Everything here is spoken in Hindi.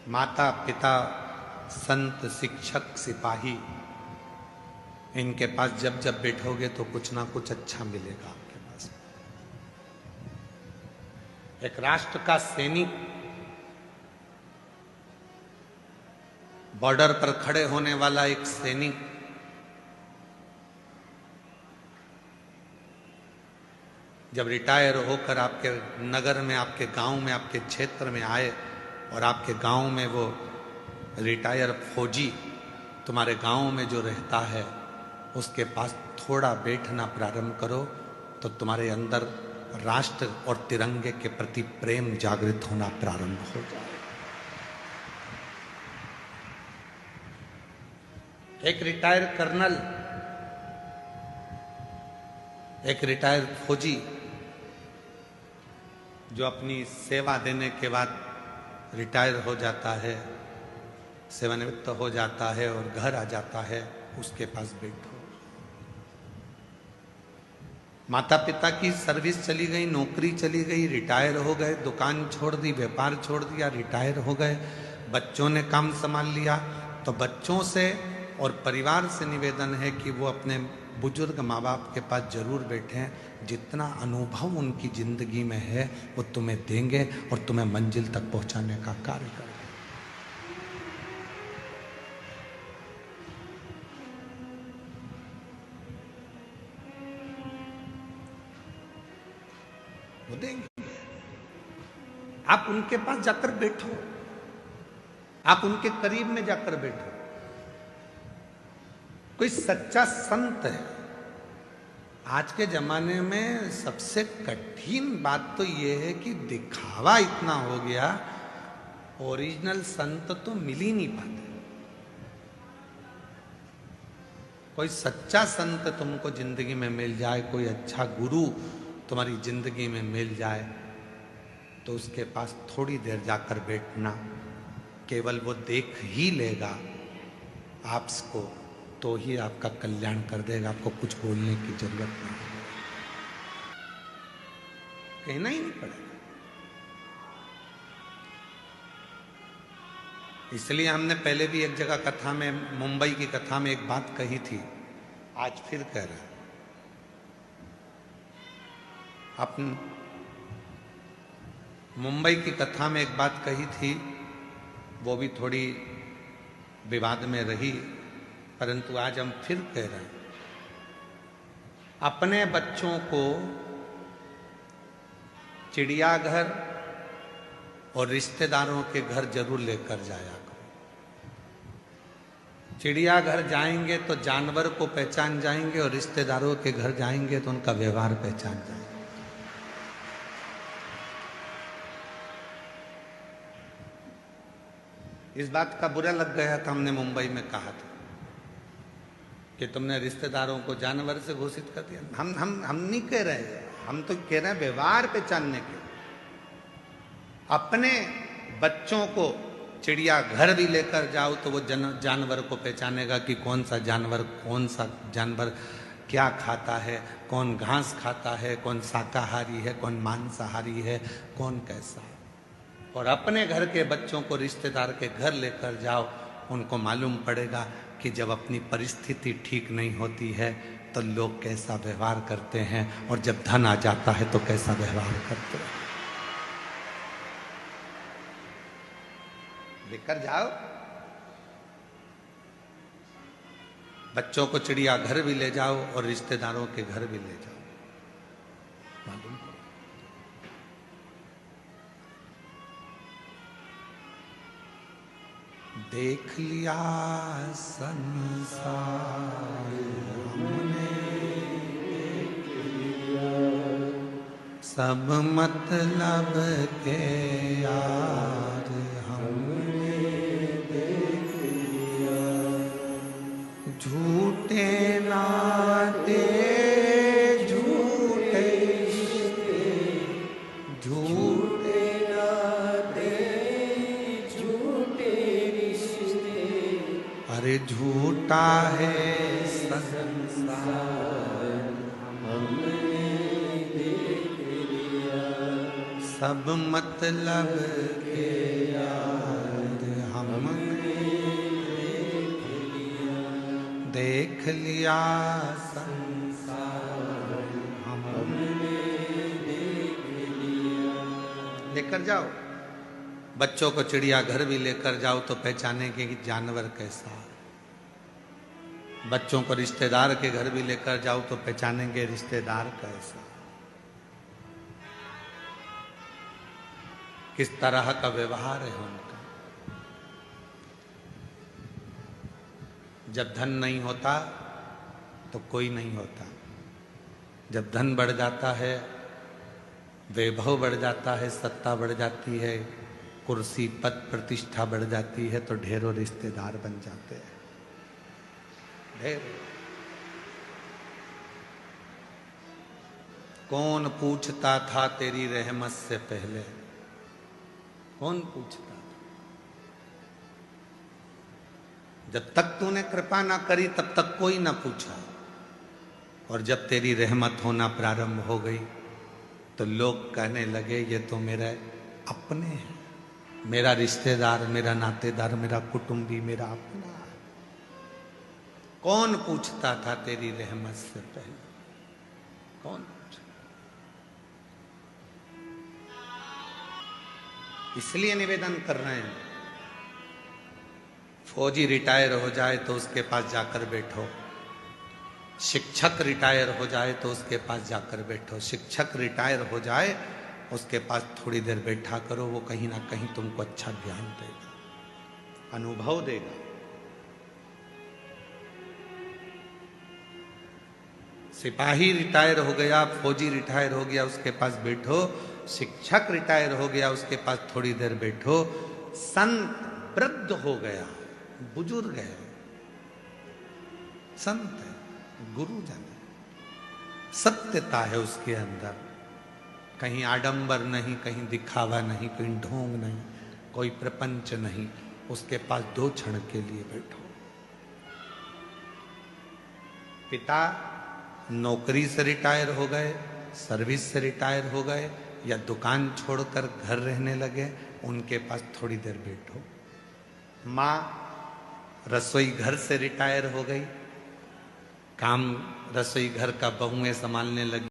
माता पिता संत शिक्षक सिपाही, इनके पास जब जब बैठोगे तो कुछ ना कुछ अच्छा मिलेगा आपके पास। एक राष्ट्र का सैनिक बॉर्डर पर खड़े होने वाला एक सैनिक जब रिटायर होकर आपके नगर में, आपके गांव में, आपके क्षेत्र में आए और आपके गांव में वो रिटायर फौजी तुम्हारे गांव में जो रहता है उसके पास थोड़ा बैठना प्रारंभ करो तो तुम्हारे अंदर राष्ट्र और तिरंगे के प्रति प्रेम जागृत होना प्रारंभ हो जाए। एक रिटायर कर्नल, एक रिटायर फौजी जो अपनी सेवा देने के बाद रिटायर हो जाता है, सेवानिवृत्त हो जाता है और घर आ जाता है, उसके पास बैठो। माता पिता की सर्विस चली गई, नौकरी चली गई, रिटायर हो गए, दुकान छोड़ दी, व्यापार छोड़ दिया, रिटायर हो गए, बच्चों ने काम संभाल लिया, तो बच्चों से और परिवार से निवेदन है कि वो अपने बुजुर्ग माँ बाप के पास जरूर बैठें। जितना अनुभव उनकी जिंदगी में है वो तुम्हें देंगे और तुम्हें मंजिल तक पहुंचाने का कार्य करेंगे। वो देंगे। आप उनके पास जाकर बैठो, आप उनके करीब में जाकर बैठो। कोई सच्चा संत है। आज के जमाने में सबसे कठिन बात तो यह है कि दिखावा इतना हो गया, ओरिजिनल संत तो मिल ही नहीं पाते। कोई सच्चा संत तुमको जिंदगी में मिल जाए, कोई अच्छा गुरु तुम्हारी जिंदगी में मिल जाए तो उसके पास थोड़ी देर जाकर बैठना, केवल वो देख ही लेगा आपको तो ही आपका कल्याण कर देगा। आपको कुछ बोलने की जरूरत नहीं, कहना ही नहीं पड़ेगा। इसलिए हमने पहले भी एक जगह कथा में, मुंबई की कथा में एक बात कही थी, आज फिर कह रहे हैं। अपन मुंबई की कथा में एक बात कही थी, वो भी थोड़ी विवाद में रही, परंतु आज हम फिर कह रहे हैं। अपने बच्चों को चिड़ियाघर और रिश्तेदारों के घर जरूर लेकर जाया करो। चिड़ियाघर जाएंगे तो जानवर को पहचान जाएंगे और रिश्तेदारों के घर जाएंगे तो उनका व्यवहार पहचान जाएंगे। इस बात का बुरा लग गया था, हमने मुंबई में कहा था कि तुमने रिश्तेदारों को जानवर से घोषित कर दिया। हम नहीं कह रहे, हम तो कह रहे हैं व्यवहार पहचानने के। अपने बच्चों को चिड़ियाघर भी लेकर जाओ तो वो जानवर को पहचानेगा कि कौन सा जानवर क्या खाता है, कौन घास खाता है, कौन शाकाहारी है, कौन मांसाहारी है, कौन कैसा है। और अपने घर के बच्चों को रिश्तेदार के घर लेकर जाओ, उनको मालूम पड़ेगा कि जब अपनी परिस्थिति ठीक नहीं होती है तो लोग कैसा व्यवहार करते हैं और जब धन आ जाता है तो कैसा व्यवहार करते हैं। लेकर जाओ बच्चों को, चिड़ियाघर भी ले जाओ और रिश्तेदारों के घर भी ले जाओ, मालूम पड़ेगा। देख लिया संसार हमने, देख लिया सब मतलब के यार हमने देख लिया। झूठे नाते झूठे रिश्ते, झूठे नाते झूठे रिश्ते, अरे झूठा है संसार हमने देख लिया। सब मतलब के यार लिया संसार, हमने देख लिया। लेकर जाओ बच्चों को, चिड़िया घर भी लेकर जाओ तो पहचानेंगे कि जानवर कैसा है। बच्चों को रिश्तेदार के घर भी लेकर जाओ तो पहचानेंगे रिश्तेदार कैसा, किस तरह का व्यवहार है उनका। जब धन नहीं होता तो कोई नहीं होता, जब धन बढ़ जाता है, वैभव बढ़ जाता है, सत्ता बढ़ जाती है, कुर्सी पद प्रतिष्ठा बढ़ जाती है, तो ढेरों रिश्तेदार बन जाते हैं, ढेर। कौन पूछता था तेरी रहमत से पहले, कौन पूछता था? जब तक तूने कृपा ना करी तब तक कोई ना पूछा, और जब तेरी रहमत होना प्रारंभ हो गई तो लोग कहने लगे ये तो मेरे अपने हैं, मेरा रिश्तेदार, मेरा नातेदार, मेरा कुटुंबी, मेरा अपना। कौन पूछता था तेरी रहमत से पहले, कौन पूछा? इसलिए निवेदन कर रहे हैं, फौजी रिटायर हो जाए तो उसके पास जाकर बैठो, शिक्षक रिटायर हो जाए तो उसके पास जाकर बैठो। शिक्षक रिटायर हो जाए उसके पास थोड़ी देर बैठा करो, वो कहीं ना कहीं तुमको अच्छा ज्ञान देगा, अनुभव देगा। सिपाही रिटायर हो गया, फौजी रिटायर हो गया, उसके पास बैठो। शिक्षक रिटायर हो गया, उसके पास थोड़ी देर बैठो। संत वृद्ध हो गया, बुजुर्ग है, संत है, गुरुजन है, सत्यता है उसके अंदर, कहीं आडंबर नहीं, कहीं दिखावा नहीं, कहीं ढोंग नहीं, कोई प्रपंच नहीं। उसके पास 2 क्षण के लिए बैठो। पिता नौकरी से रिटायर हो गए, सर्विस से रिटायर हो गए, या दुकान छोड़कर घर रहने लगे, उनके पास थोड़ी देर बैठो। माँ रसोई घर से रिटायर हो गई, काम रसोई घर का बहुएं संभालने लगी,